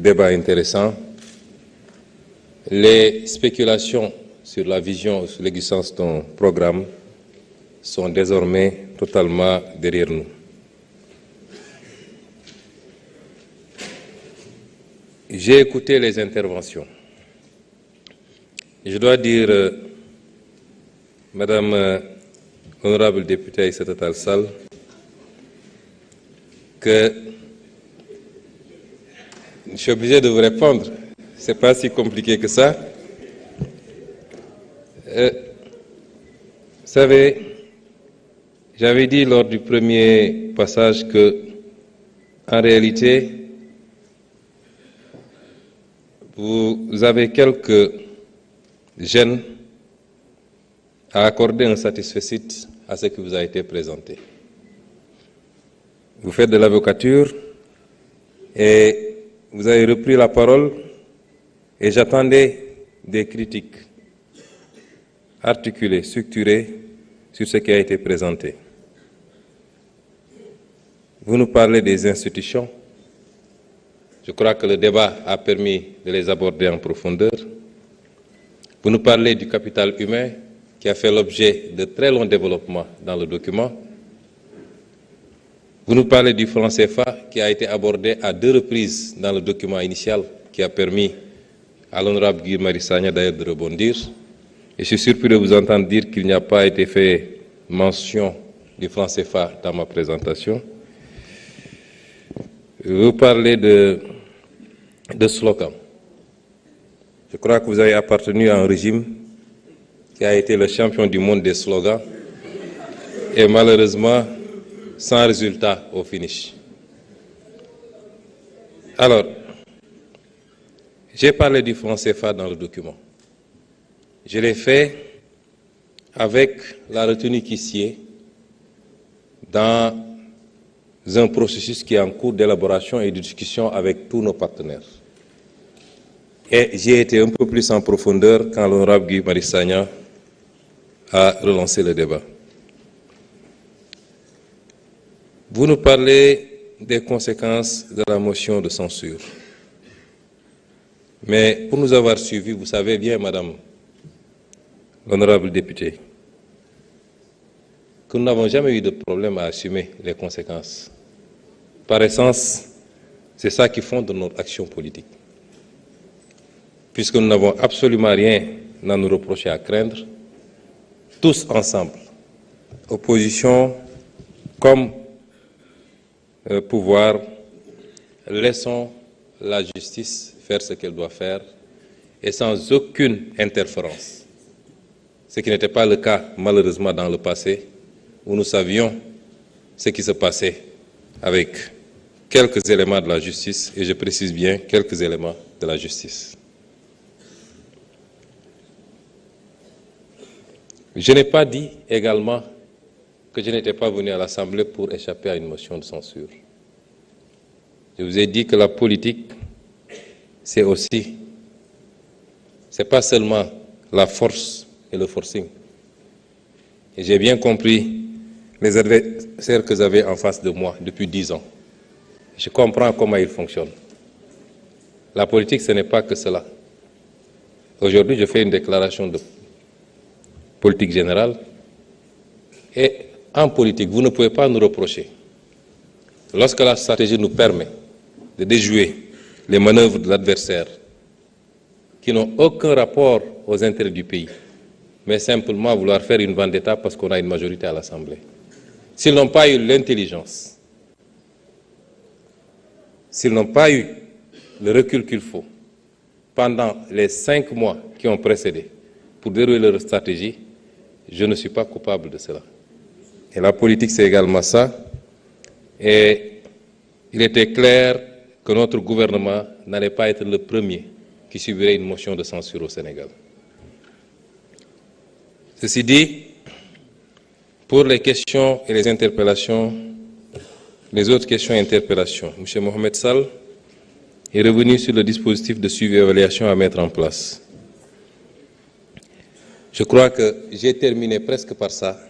débat intéressant. Les spéculations sur la vision, sur l'existence d'un programme sont désormais totalement derrière nous. J'ai écouté les interventions. Je dois dire, Madame honorable députée Aïssata Tall Sall, que je suis obligé de vous répondre. Ce n'est pas si compliqué que ça. Vous savez, j'avais dit lors du premier passage que, en réalité, vous avez quelques gênes à accorder un satisfecit à ce qui vous a été présenté. Vous faites de l'avocature et vous avez repris la parole et j'attendais des critiques articulées, structurées sur ce qui a été présenté. Vous nous parlez des institutions. Je crois que le débat a permis de les aborder en profondeur. Vous nous parlez du capital humain qui a fait l'objet de très longs développements dans le document. Vous nous parlez du franc CFA qui a été abordé à 2 reprises dans le document initial qui a permis à l'honorable Guy Marius Sagna d'ailleurs de rebondir. Et je suis surpris de vous entendre dire qu'il n'y a pas été fait mention du franc CFA dans ma présentation. Vous parlez de slogans. Je crois que vous avez appartenu à un régime qui a été le champion du monde des slogans et malheureusement sans résultat au finish. Alors, j'ai parlé du franc CFA dans le document. Je l'ai fait avec la retenue qui sied dans un processus qui est en cours d'élaboration et de discussion avec tous nos partenaires. Et j'ai été un peu plus en profondeur quand l'honorable Guy Marius Sagna a relancé le débat. Vous nous parlez des conséquences de la motion de censure. Mais pour nous avoir suivis, vous savez bien, Madame l'honorable députée, que nous n'avons jamais eu de problème à assumer les conséquences. Par essence, c'est ça qui fonde notre action politique. Puisque nous n'avons absolument rien à nous reprocher, à craindre, tous ensemble, opposition comme pouvoir, laissons la justice faire ce qu'elle doit faire et sans aucune interférence. Ce qui n'était pas le cas, malheureusement, dans le passé, où nous savions ce qui se passait avec quelques éléments de la justice, et je précise bien quelques éléments de la justice. Je n'ai pas dit également que je n'étais pas venu à l'Assemblée pour échapper à une motion de censure. Je vous ai dit que la politique, c'est aussi, c'est pas seulement la force et le forcing. Et j'ai bien compris les adversaires que j'avais en face de moi depuis 10 ans. Je comprends comment ils fonctionnent. La politique, ce n'est pas que cela. Aujourd'hui, je fais une déclaration de politique générale. Et en politique, vous ne pouvez pas nous reprocher, lorsque la stratégie nous permet de déjouer les manœuvres de l'adversaire qui n'ont aucun rapport aux intérêts du pays, mais simplement vouloir faire une vendetta parce qu'on a une majorité à l'Assemblée. S'ils n'ont pas eu l'intelligence, s'ils n'ont pas eu le recul qu'il faut pendant les 5 mois qui ont précédé pour dérouler leur stratégie, je ne suis pas coupable de cela. Et la politique, c'est également ça. Et il était clair que notre gouvernement n'allait pas être le premier qui subirait une motion de censure au Sénégal. Ceci dit, pour les questions et les interpellations, les autres questions et interpellations, M. Mohamed Sall est revenu sur le dispositif de suivi et évaluation à mettre en place. Je crois que j'ai terminé presque par ça,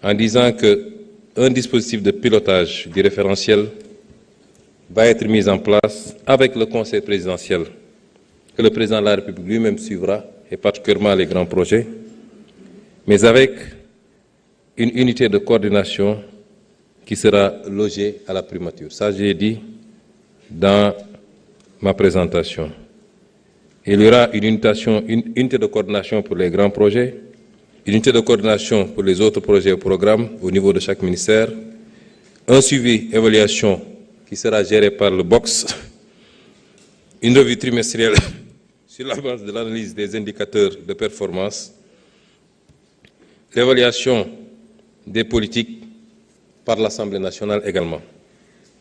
en disant qu'un dispositif de pilotage du référentiel va être mise en place avec le Conseil présidentiel que le président de la République lui-même suivra, et particulièrement les grands projets, mais avec une unité de coordination qui sera logée à la primature. Ça, j'ai dit dans ma présentation. Il y aura une unité de coordination pour les grands projets, une unité de coordination pour les autres projets et programmes au niveau de chaque ministère, un suivi évaluation qui sera géré par le BOX, une revue trimestrielle sur la base de l'analyse des indicateurs de performance, l'évaluation des politiques par l'Assemblée nationale également.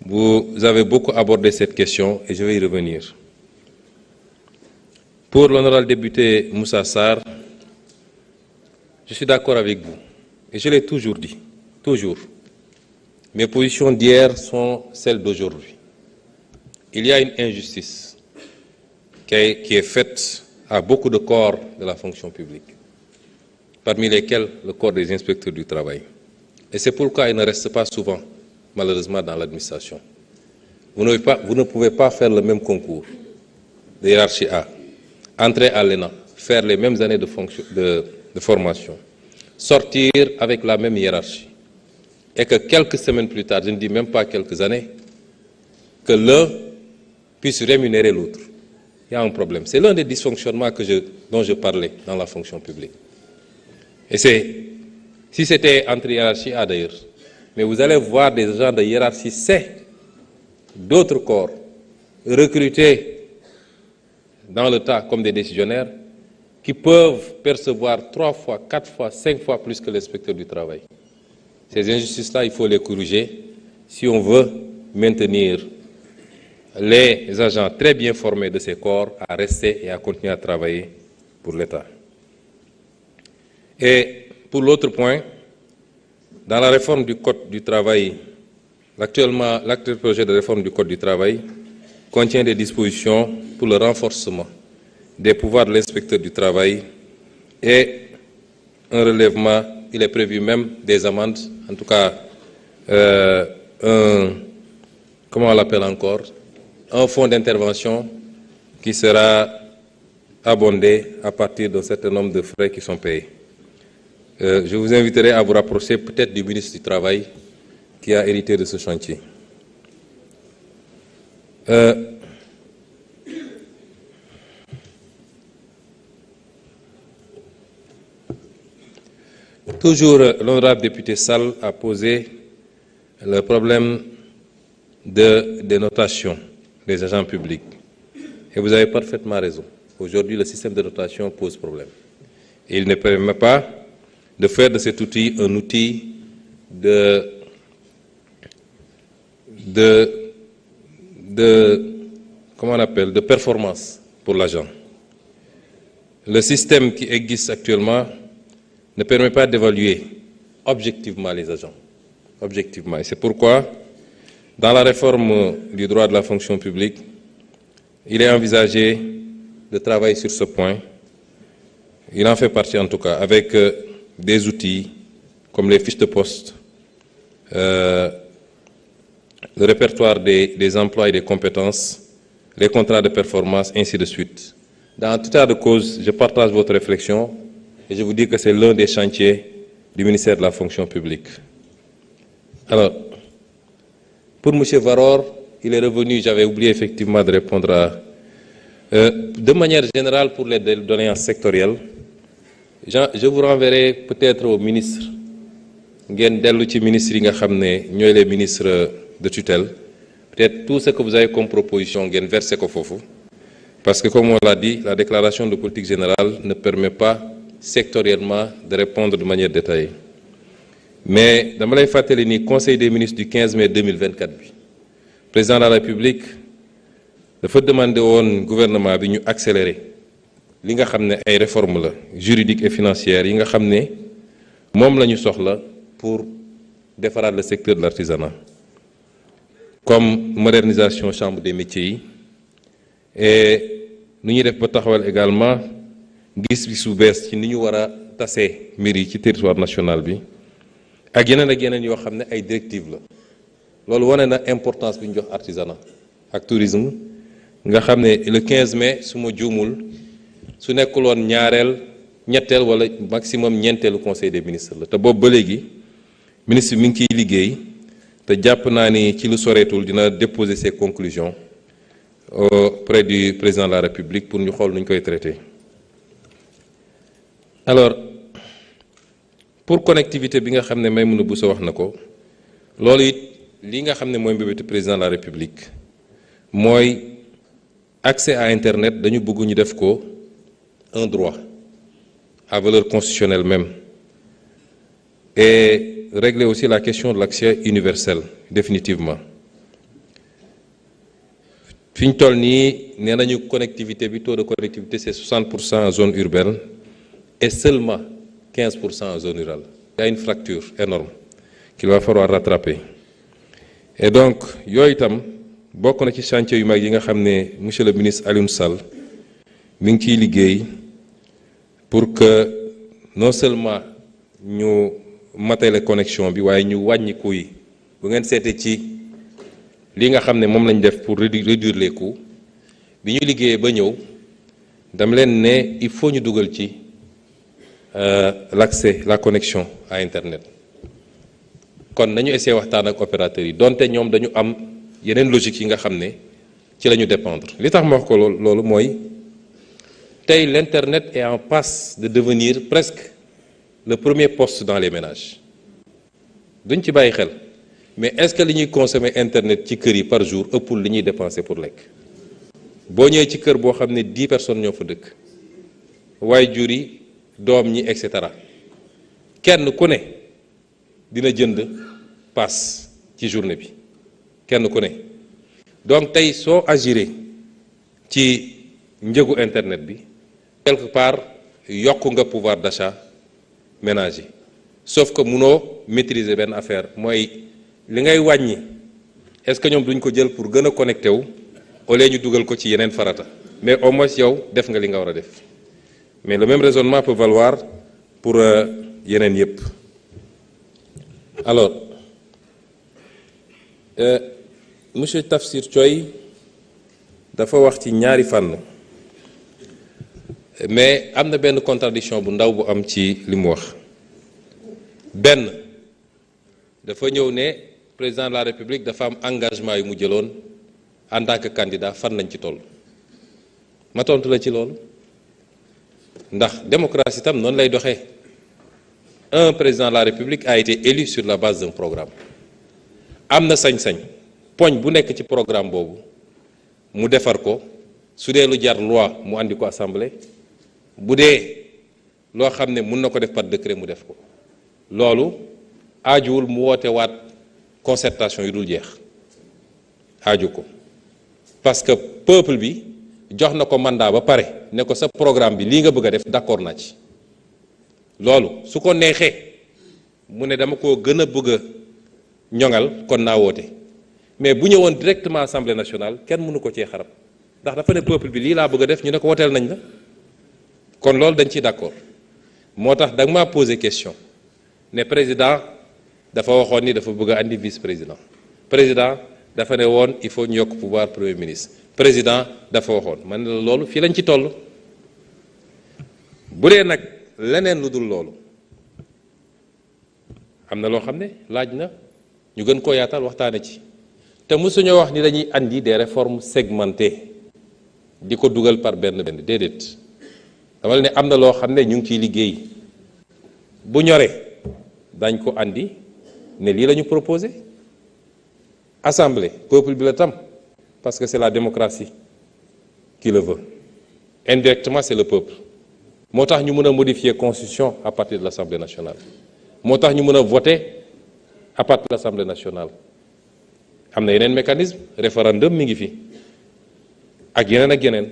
Vous avez beaucoup abordé cette question et je vais y revenir. Pour l'honorable député Moussa Sarr, je suis d'accord avec vous et je l'ai toujours dit, toujours. Mes positions d'hier sont celles d'aujourd'hui. Il y a une injustice qui est faite à beaucoup de corps de la fonction publique, parmi lesquels le corps des inspecteurs du travail. Et c'est pourquoi il ne reste pas souvent, malheureusement, dans l'administration. Vous ne pouvez pas faire le même concours de hiérarchie A, entrer à l'ENA, faire les mêmes années de formation, sortir avec la même hiérarchie, et que quelques semaines plus tard, je ne dis même pas quelques années, que l'un puisse rémunérer l'autre. Il y a un problème. C'est l'un des dysfonctionnements dont je parlais dans la fonction publique. Et si c'était entre hiérarchie A d'ailleurs, mais vous allez voir des gens de hiérarchie C, d'autres corps, recrutés dans le tas comme des décisionnaires, qui peuvent percevoir 3 fois, 4 fois, 5 fois plus que l'inspecteur du travail. Ces injustices-là, il faut les corriger si on veut maintenir les agents très bien formés de ces corps à rester et à continuer à travailler pour l'État. Et pour l'autre point, dans la réforme du Code du travail, l'actuel projet de réforme du Code du travail contient des dispositions pour le renforcement des pouvoirs de l'inspecteur du travail et un relèvement, il est prévu même des amendes, en tout cas, comment on l'appelle encore, un fonds d'intervention qui sera abondé à partir d'un certain nombre de frais qui sont payés. Je vous inviterai à vous rapprocher peut-être du ministre du Travail qui a hérité de ce chantier. Toujours, l'honorable député Sall a posé le problème des notations des agents publics. Et vous avez parfaitement raison. Aujourd'hui, le système de notation pose problème. Et il ne permet pas de faire de cet outil un outil de performance pour l'agent. Le système qui existe actuellement ne permet pas d'évaluer objectivement les agents. Objectivement. Et c'est pourquoi, dans la réforme du droit de la fonction publique, il est envisagé de travailler sur ce point. Il en fait partie en tout cas, avec des outils comme les fiches de poste, le répertoire des emplois et des compétences, les contrats de performance, ainsi de suite. Dans tout état de cause, je partage votre réflexion et je vous dis que c'est l'un des chantiers du ministère de la fonction publique. Alors, pour M. Varor, il est revenu, j'avais oublié effectivement de répondre à... de manière générale, pour les doléances sectorielles, je vous renverrai peut-être au ministre, les ministres de tutelle, peut-être tout ce que vous avez comme proposition, versez parce que comme on l'a dit, la déclaration de politique générale ne permet pas sectoriellement de répondre de manière détaillée. Mais dans le Conseil des ministres du 15 mai 2024, le président de la République dafa demander au gouvernement de accélérer li nga xamné ay réformes la juridiques et financières yi nga xamné mom lañu soxla pour défarat le secteur de l'artisanat, comme modernisation chambre des métiers et nous ñuy def ba taxawal également gis-gisu bees ci ni ñu war a tasee mbir yi ci territoire national bi ak yeneen yoo xam ne ay directives la loolu wane na importance bi ñu jox artisanat ak tourisme nga xam ne le 15 mai su ma juumul su nekkuloon ñetteel wala maximum ñeenteelu conseil des ministres la te boobu ba léegi ministre mi ngi ciy liggéey te jàpp naa ni ci lu soreetul dina déposer ses conclusions auprès du président de la République pour ñu xool nu ñu koy traité. Alors pour connectivité bi nga xam ne Maïmouna Bousso wax na ko loolu it li nga xam ne mooy mbébétu président de la République mooy accès à Internet dañu bëgg ñu def ko un droit à valeur constitutionnelle même et régler aussi la question de l'accès universel définitivement fi ñu toll nii nee nañu connectivité bi taux de connectivité c'est 60% en zone urbaine et seulement 15% en zone rurale. Il y a une fracture énorme qu'il va falloir rattraper et donc yooyu itam bokk na ci chantier yu mag yi nga xam ne monsieur le ministre Alioune Sall mi ngi ciy liggéey pour que non seulement ñu matale connexion bi waaye ñu wàññi coûts yi bu ngeen seetee ci li nga xam ne moom lañ def pour réduire les coûts bi ñu liggéeyee ba ñëw dama leen ne il faut ñu dugal ci l'accès la connexion à Internet kon nañu essayer waxtaan ak opérateurs yi donte ñoom dañu am yeneen logique yi nga xam ne ci la ñu dépendre li tax ma wax ko loolu mooy tey l'Internet est en passe de devenir presque le premier poste dans les ménages duñ ci bàyyi xel mais est-ce que li ñuy consommer Internet ci kër yi par jour ëppul li ñuy dépenser pour lekk boo ñëwee ci kër boo xam ne 10 personnes ñoo fa dëkk waaye jur yi doom ñi et cetera kenn ku ne dina jënd pass ci journée bi kenn ku ne donc tey soo agiré ci njëgu Internet bi quelque part yokk nga pouvoir d'achat ménage yi sauf que munoo maîtriser benn affaire mooy li ngay wàññi est-ce que ñoom duñ ko jël pour gën a connecté wu au lieu ñu dugal ko ci yeneen farata mais au moins yow def nga li nga war a def mais le même raisonnement peut valoir pour yeneen yépp alors monsieur Tafsir Thioye dafa wax ci ñaari fànn mais am na benn contradiction bu ndaw bu am ci li mu wax benn dafa ñëw ne président de la République dafa am engagement yu mu jëloon en tant que candidat fan lañ ci toll ma tontu la ci loolu ndax démocratie tam noonu lay doxee un président de la République a été élu sur la base d'un programme am na sañ-sañ poñ bu nekk ci programme boobu mu defar ko su dee lu jar loi mu andi ko assemblée bu dee loo xam ne mun na ko def par décret mu def ko loolu aajuwul mu woote waat concertation yu dul jeex aaju ko parce que peuple bi jox na ko mandat ba pare ne ko sa programme bi lii nga bëgg a def d'accord naa ci loolu su ko neexee mu ne dama ko gën a bëgg a ñoŋal kon naa woote mais bu ñëwoon directement assemblée nationale kenn mënu ko cee xarab ndax dafa ne peuple bi lii laa bëgg a def ñu ne ko woteel nañ la kon loolu dañ ciy d'accord moo tax da nga maa poser question ne président dafa waxoon ni dafa bëgg a andi vice président président dafa ne woon il faut ñu yokk pouvoir premier ministre président dafa waxoon man la loolu fii lañ ci toll bu dee nag leneen lu dul loolu am na loo xam ne laaj na ñu gën koo yaatal waxtaane ci te mësuñoo wax ni dañuy andi des réformes segmentées di ko dugal par benn déedéet dama la ne am na loo xam ne ñu ngi ciy liggéey bu ñoree dañ ko andi ne lii la ñu proposé assemblée peuple bi la tam parce que c'est la démocratie qui le veut indirectement c'est le peuple moo tax ñu mën a modifier constitution à partir de l'Assemblée nationale moo tax ñu mën a voter à partir de l'Assemblée nationale am na yeneen mécanisme référendum mi ngi fi ak yeneen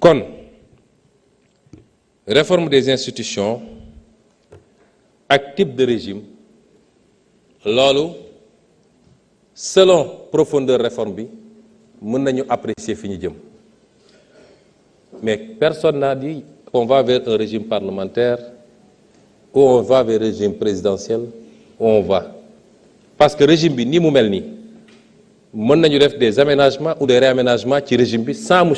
kon réforme des institutions ak type de régime loolu selon profondeur réforme bi mën nañu apprécier fi ñu jëm mais personne n'a dit qu'on va vers un régime parlementaire ou on va vers un régime présidentiel ou on va parce que régime bi ni mu mel nii mën nañu def des aménagements ou des réaménagements ci régime bi sans mu